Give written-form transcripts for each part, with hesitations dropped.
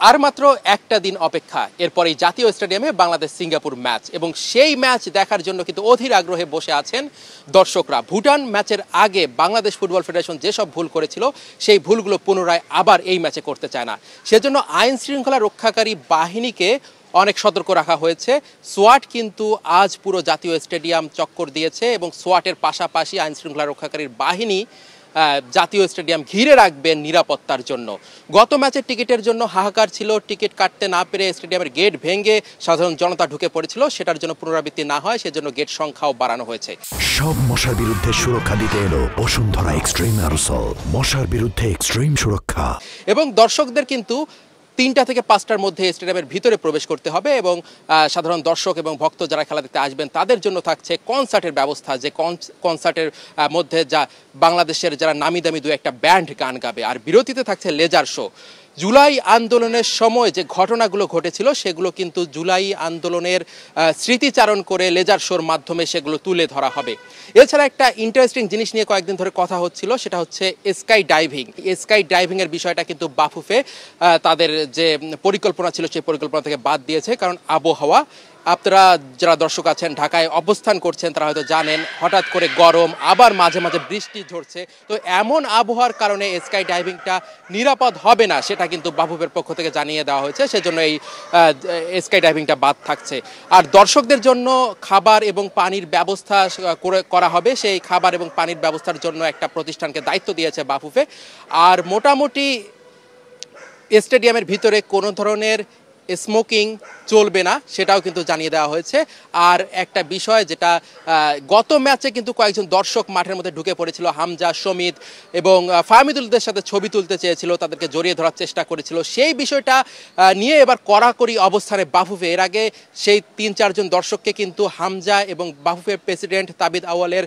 আর মাত্র একটা দিন অপেক্ষা, এরপরেই জাতীয় স্টেডিয়ামে বাংলাদেশ সিঙ্গাপুর ম্যাচ, এবং সেই ম্যাচ দেখার জন্য কিন্তু অধীর আগ্রহে বসে আছেন দর্শকরা। ভুটান ম্যাচের আগে বাংলাদেশ ফুটবল ফেডারেশন যেসব ভুল করেছিল সেই ভুলগুলো পুনরায় আবার এই ম্যাচে করতে চায় না। সেজন্য আইন শৃঙ্খলা রক্ষাকারী বাহিনীকে অনেক সতর্ক রাখা হয়েছে। সোয়াট কিন্তু আজ পুরো জাতীয় স্টেডিয়াম চক্কর দিয়েছে, এবং সোয়াটের পাশাপাশি আইন শৃঙ্খলা রক্ষাকারী বাহিনী জাতীয় স্টেডিয়াম ঘিরে রাখবেন নিরাপত্তার জন্য। গত ম্যাচের টিকিটের জন্য হাহাকার ছিল, টিকিট কাটতে না পেরে স্টেডিয়ামের গেট ভেঙে সাধারণ জনতা ঢুকে পড়েছিল, সেটার জন্য পুনরাবৃত্তি না হয় সেজন্য গেট সংখ্যাও বাড়ানো হয়েছে। সব মশার বিরুদ্ধে সুরক্ষা দিতে এলো বসুন্ধরা এক্সট্রিম অ্যারোসল, মশার বিরুদ্ধে এক্সট্রিম সুরক্ষা। এবং দর্শকদের কিন্তু 3টা থেকে 5টার মধ্যে স্টেডিয়ামের ভিতরে প্রবেশ করতে হবে, এবং সাধারণ দর্শক এবং ভক্ত যারা খেলা দেখতে আসবেন তাদের জন্য থাকছে কনসার্টের ব্যবস্থা, যে কনসার্টের মধ্যে যা বাংলাদেশের যারা নামি দামি দু একটা ব্যান্ড গান গাবে, আর বিরতিতে থাকছে লেজার শো। জুলাই আন্দোলনের সময় যে ঘটনাগুলো ঘটেছিল সেগুলো কিন্তু জুলাই আন্দোলনের স্মৃতিচারণ করে লেজার শোর মাধ্যমে সেগুলো তুলে ধরা হবে। এছাড়া একটা ইন্টারেস্টিং জিনিস নিয়ে কয়েকদিন ধরে কথা হচ্ছিল, সেটা হচ্ছে স্কাই ডাইভিং। স্কাই ডাইভিংয়ের বিষয়টা কিন্তু বাফুফে তাদের যে পরিকল্পনা ছিল সেই পরিকল্পনা থেকে বাদ দিয়েছে, কারণ আবহাওয়া, আপনারা যারা দর্শক আছেন ঢাকায় অবস্থান করছেন তারা হয়তো জানেন হঠাৎ করে গরম, আবার মাঝে মাঝে বৃষ্টি ঝরছে। তো এমন আবহাওয়ার কারণে স্কাই ডাইভিংটা নিরাপদ হবে না, সেটা কিন্তু বাফুফের পক্ষ থেকে জানিয়ে দেওয়া হয়েছে। সেজন্য এই স্কাই ডাইভিংটা বাদ থাকছে। আর দর্শকদের জন্য খাবার এবং পানির ব্যবস্থা করা হবে। সেই খাবার এবং পানির ব্যবস্থার জন্য একটা প্রতিষ্ঠানকে দায়িত্ব দিয়েছে বাফুফে। আর মোটামুটি স্টেডিয়ামের ভিতরে কোনো ধরনের স্মোকিং চলবে না, সেটাও কিন্তু জানিয়ে দেওয়া হয়েছে। আর একটা বিষয় যেটা গত ম্যাচে কিন্তু কয়েকজন দর্শক মাঠের মধ্যে ঢুকে পড়েছিল, হামজা, সমিত এবং ফাহমিদুলদের সাথে ছবি তুলতে চেয়েছিল, তাদেরকে জড়িয়ে ধরার চেষ্টা করেছিল। সেই বিষয়টা নিয়ে এবার কড়াকড়ি অবস্থানে বাফুফে। এর আগে সেই 3-4 জন দর্শককে কিন্তু হামজা এবং বাফুফের প্রেসিডেন্ট তাবিদ আউয়ালের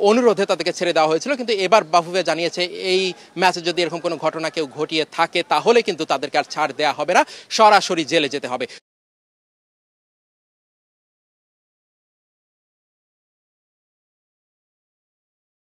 অনুরোধে তাদেরকে ছেড়ে দেওয়া হয়েছিল, কিন্তু এবার বাফুফে জানিয়েছে এই ম্যাচে যদি এরকম কোনো ঘটনা কেউ ঘটিয়ে থাকে তাহলে কিন্তু তাদেরকে আর ছাড় দেওয়া হবে না, সরাসরি জেলে যেতে হবে।